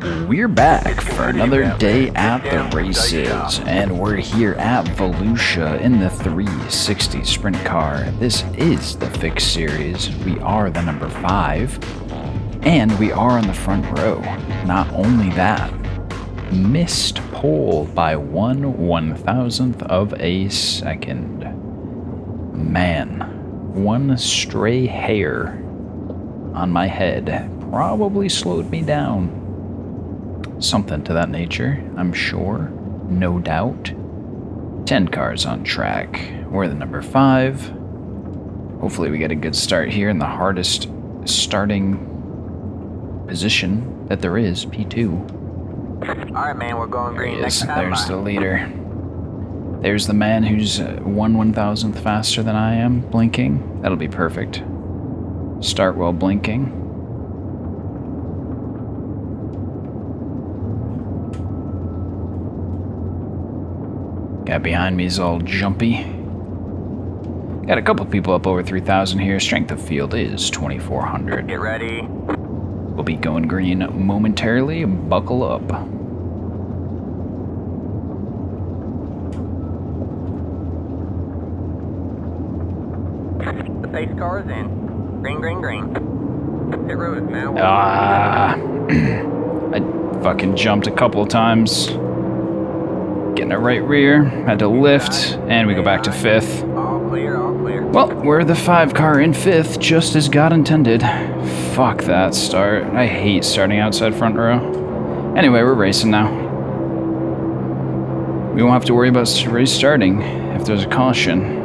We're back for another day at the races, and we're here at Volusia in the 360 sprint car. This is the fixed series. We are the number 5, and we are on the front row. Not only that, missed pole by 1/1000th of a second. Man, one stray hair on my head probably slowed me down. Something to that nature, I'm sure. No doubt. 10 cars on track. We're the number 5. Hopefully we get a good start here in the hardest starting position that there is, P2. Alright, man, we're going green. There he is. There's the leader. There's the man who's 1/1000th faster than I am, blinking. That'll be perfect. Start while blinking. Guy behind me is all jumpy. Got a couple people up over 3,000 here. Strength of field is 2,400. Get ready. We'll be going green momentarily. Buckle up. The pace car is in. Green, green, green. Pit road is now. I fucking jumped a couple of times. Getting a right rear, had to lift, and we go back to 5th. All clear, all clear. Well, we're the 5 car in 5th, just as God intended. Fuck that start. I hate starting outside front row. Anyway, we're racing now. We won't have to worry about restarting if there's a caution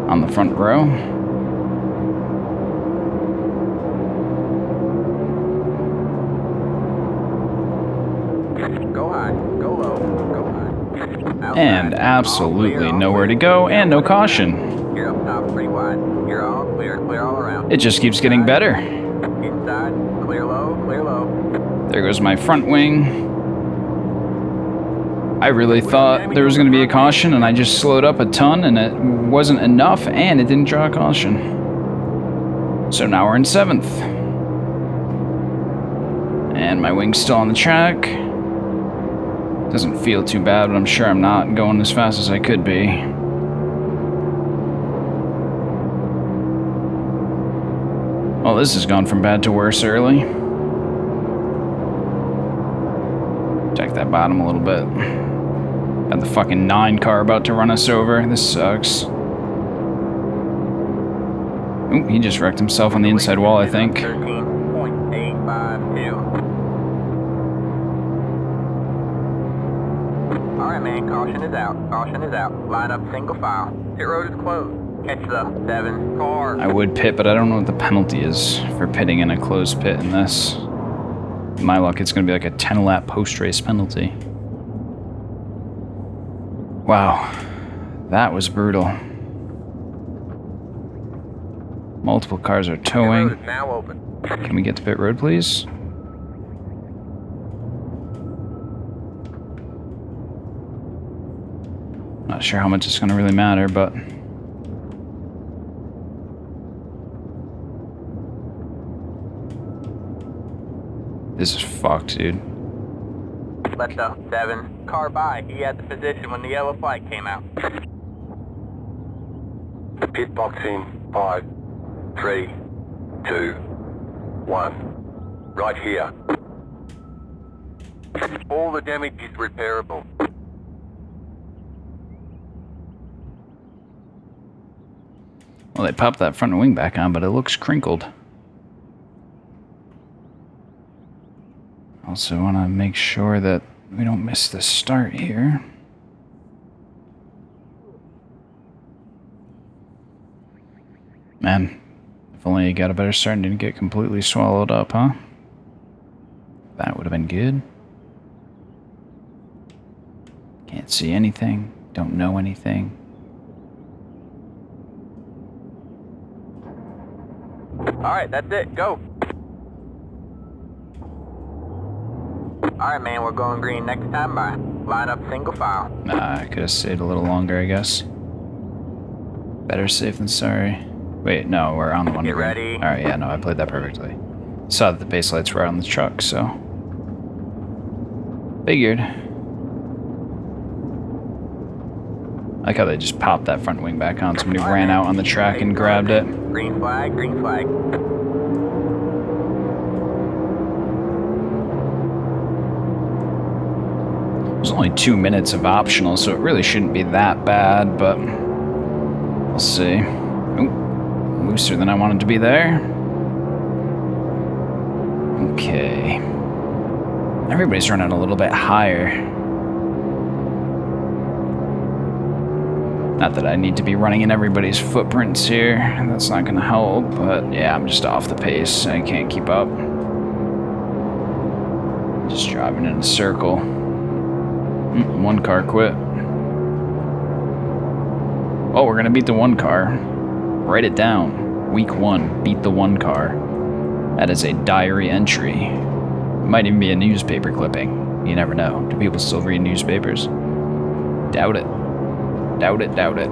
on the front row. Go high, go low, go high. Outside. And absolutely nowhere to go, and no caution. You're up top pretty wide. You're all clear, clear all around. It just keeps getting better. Inside, clear low, clear low. There goes my front wing. I really thought there was going to be a caution, and I just slowed up a ton, and it wasn't enough, and it didn't draw a caution. So now we're in 7th. And my wing's still on the track. Doesn't feel too bad, but I'm sure I'm not going as fast as I could be. Well, this has gone from bad to worse early. Check that bottom a little bit. Got the fucking 9 car about to run us over. This sucks. Ooh, he just wrecked himself on the inside wall, I think. 13.852. Alright, man, caution is out. Caution is out. Line up single file. Pit road is closed. Catch the 7 car. I would pit, but I don't know what the penalty is for pitting in a closed pit in this. With my luck, it's going to be like a 10-lap post-race penalty. Wow, that was brutal. Multiple cars are towing. Pit road is now open. Can we get to pit road, please? Not sure how much it's going to really matter, but... This is fucked, dude. Let the 7 car by. He had the position when the yellow flag came out. Pit box in 5, 3, 2, 1. Right here. All the damage is repairable. Well, they popped that front wing back on, but it looks crinkled. Also want to make sure that we don't miss the start here. Man, if only you got a better start and didn't get completely swallowed up, huh? That would have been good. Can't see anything, don't know anything. Alright, that's it. Go. Alright, man, we're going green next time by. Line up single file. Nah, I could have stayed a little longer, I guess. Better safe than sorry. Wait, no, we're on the one. Get ready. Alright, yeah, no, I played that perfectly. Saw that the base lights were on the truck, so... Figured. I like how they just popped that front wing back on. Somebody ran out on the track and grabbed it. Green flag, green flag. There's only 2 minutes of optional, so it really shouldn't be that bad, but we'll see. Ooh, looser than I wanted to be there. Okay. Everybody's running a little bit higher. Not that I need to be running in everybody's footprints here. That's not going to help, but yeah, I'm just off the pace. I can't keep up. Just driving in a circle. One car quit. Oh, we're going to beat the one car. Write it down. Week 1, beat the one car. That is a diary entry. It might even be a newspaper clipping. You never know. Do people still read newspapers? Doubt it. Doubt it, doubt it.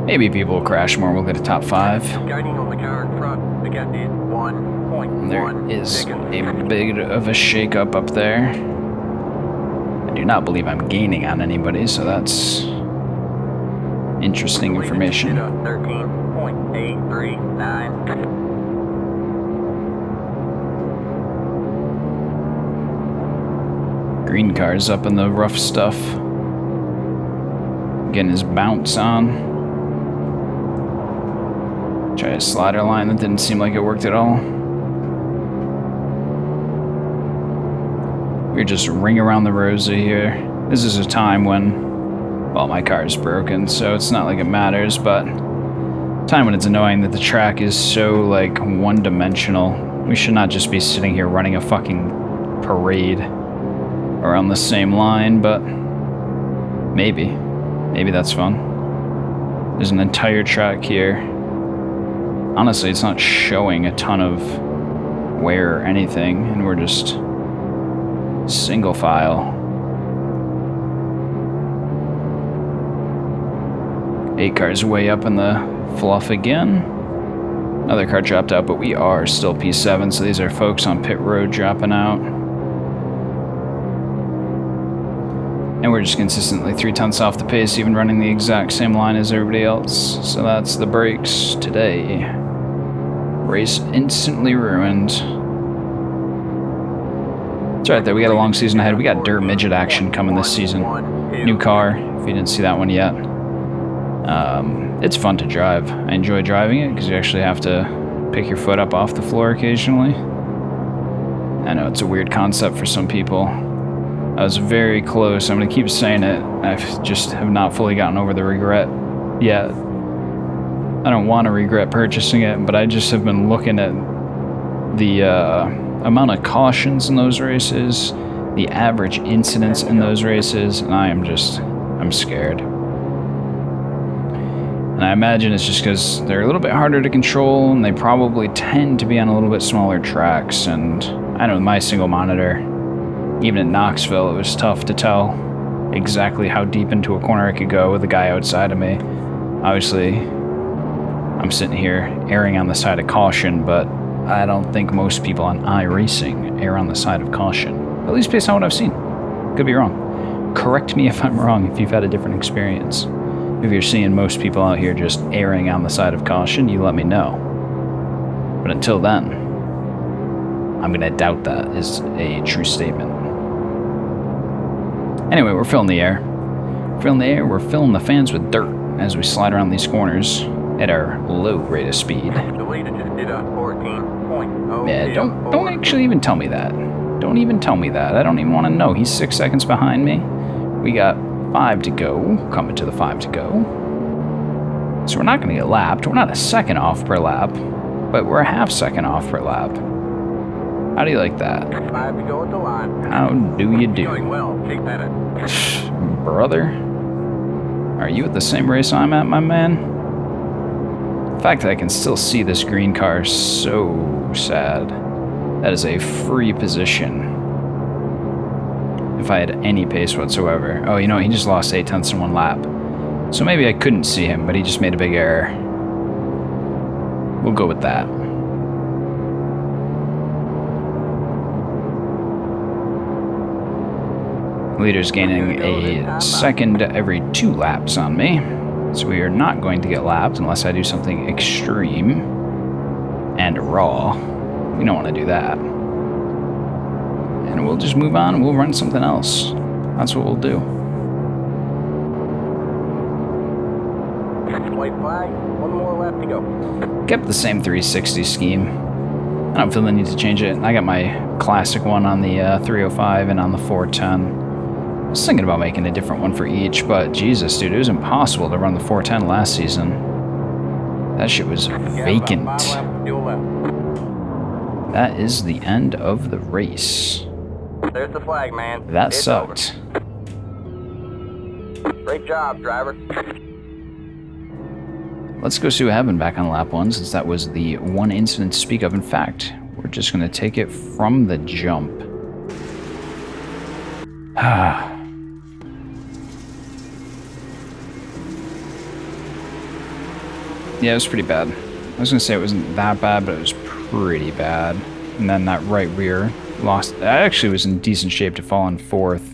Maybe people will crash more. We'll get a top 5. Guiding on the car in front. The gap is 1.1 There is seconds. a bit of a shake-up up there. I do not believe I'm gaining on anybody, so that's interesting information. 13.839. Green car's up in the rough stuff. Getting his bounce on. Try a slider line that didn't seem like it worked at all. We're just ring around the rosy here. This is a time when, well, my car is broken, so it's not like it matters, but time when it's annoying that the track is so, like, one-dimensional. We should not just be sitting here running a fucking parade around the same line, but maybe that's fun. There's an entire track here. Honestly, it's not showing a ton of wear or anything, and we're just single file. 8 cars way up in the fluff again. Another car dropped out, but we are still P7, so these are folks on pit road dropping out. And we're just consistently 3 tenths off the pace, even running the exact same line as everybody else. So that's the brakes today. Race instantly ruined. It's alright though, we got a long season ahead. We got dirt midget action coming this season. New car, if you didn't see that one yet. It's fun to drive. I enjoy driving it because you actually have to pick your foot up off the floor occasionally. I know it's a weird concept for some people. I was very close. I'm going to keep saying it. I just have not fully gotten over the regret yet. I don't want to regret purchasing it, but I just have been looking at the amount of cautions in those races, the average incidents in those races, and I'm scared. And I imagine it's just because they're a little bit harder to control, and they probably tend to be on a little bit smaller tracks. And I know my single monitor, even at Knoxville, it was tough to tell exactly how deep into a corner I could go with the guy outside of me. Obviously, I'm sitting here erring on the side of caution, but I don't think most people on iRacing err on the side of caution. At least based on what I've seen. Could be wrong. Correct me if I'm wrong if you've had a different experience. If you're seeing most people out here just erring on the side of caution, you let me know. But until then, I'm going to doubt that is a true statement. Anyway, we're filling the air. We're filling the fans with dirt as we slide around these corners at our low rate of speed. Yeah, don't actually even tell me that. Don't even tell me that. I don't even want to know. He's 6 seconds behind me. We got 5 to go. Coming to the 5 to go. So we're not going to get lapped. We're not a second off per lap, but we're a half second off per lap. How do you like that? 5 to go at the line. How do you do? Doing well. Take that. Brother, are you at the same race I'm at, my man? The fact that I can still see this green car is so sad. That is a free position. If I had any pace whatsoever. Oh, you know, he just lost 8 tenths in 1 lap. So maybe I couldn't see him, but he just made a big error. We'll go with that. Leader's gaining a second every 2 laps on me. So we are not going to get lapped unless I do something extreme and raw. We don't want to do that. And we'll just move on and we'll run something else. That's what we'll do. White flag, 1 more lap to go. Kept the same 360 scheme. I don't feel the need to change it. I got my classic one on the 305 and on the 410. I was thinking about making a different one for each, but Jesus, dude, it was impossible to run the 410 last season. That shit was vacant. That is the end of the race. There's the flag, man. That sucked. Great job, driver. Let's go see what happened back on lap 1, since that was the one incident to speak of. In fact, we're just going to take it from the jump. Yeah, it was pretty bad. I was going to say it wasn't that bad, but it was pretty bad. And then that right rear lost. I actually was in decent shape to fall in 4th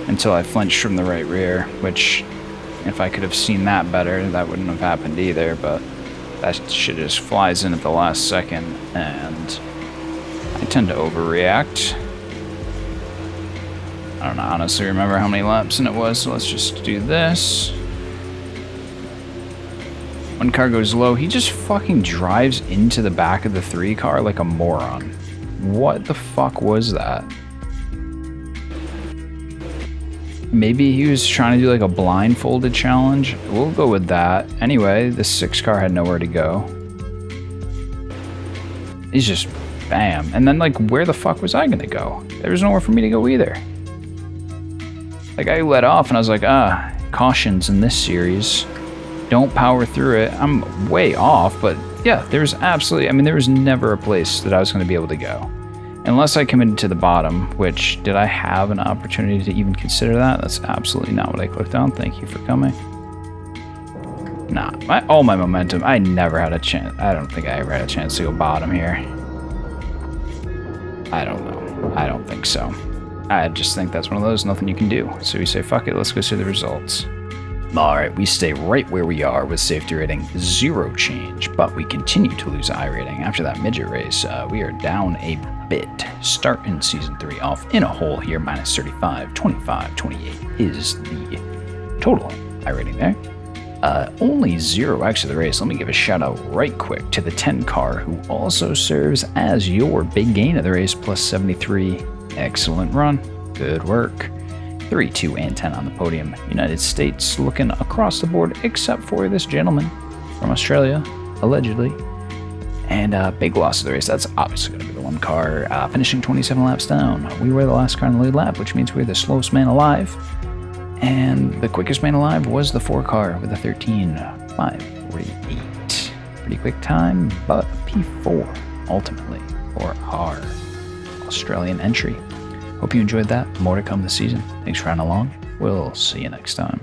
until I flinched from the right rear, which, if I could have seen that better, that wouldn't have happened either, but that shit just flies in at the last second, and I tend to overreact. I don't honestly remember how many laps in it was, so let's just do this. One car goes low, he just fucking drives into the back of the 3 car like a moron. What the fuck was that? Maybe he was trying to do like a blindfolded challenge. We'll go with that. Anyway, the 6 car had nowhere to go. He's just bam. And then like, where the fuck was I gonna go? There was nowhere for me to go either. Like, I let off and I was like, cautions in this series. Don't power through it. I'm way off, but yeah, there's absolutely, I mean, there was never a place that I was going to be able to go. Unless I committed to the bottom, which, did I have an opportunity to even consider that? That's absolutely not what I clicked on. Thank you for coming. Nah, all my momentum, I never had a chance. I don't think I ever had a chance to go bottom here. I don't know. I don't think so. I just think that's one of those, nothing you can do. So we say, fuck it, let's go see the results. Alright, we stay right where we are with safety rating 0 change, but we continue to lose iRating. After that midget race, we are down a bit. Starting Season 3 off in a hole here, minus 35, 25, 28 is the total iRating there. Only 0 exit the race. Let me give a shout out right quick to the 10 car, who also serves as your big gain of the race, plus 73. Excellent run. Good work. 3, 2, and 10 on the podium. United States looking across the board, except for this gentleman from Australia, allegedly. And big loss of the race. That's obviously going to be the 1 car, finishing 27 laps down. We were the last car in the lead lap, which means we're the slowest man alive. And the quickest man alive was the 4 car with a 13.548. Pretty quick time, but P4 ultimately for our Australian entry. Hope you enjoyed that. More to come this season. Thanks for running along. We'll see you next time.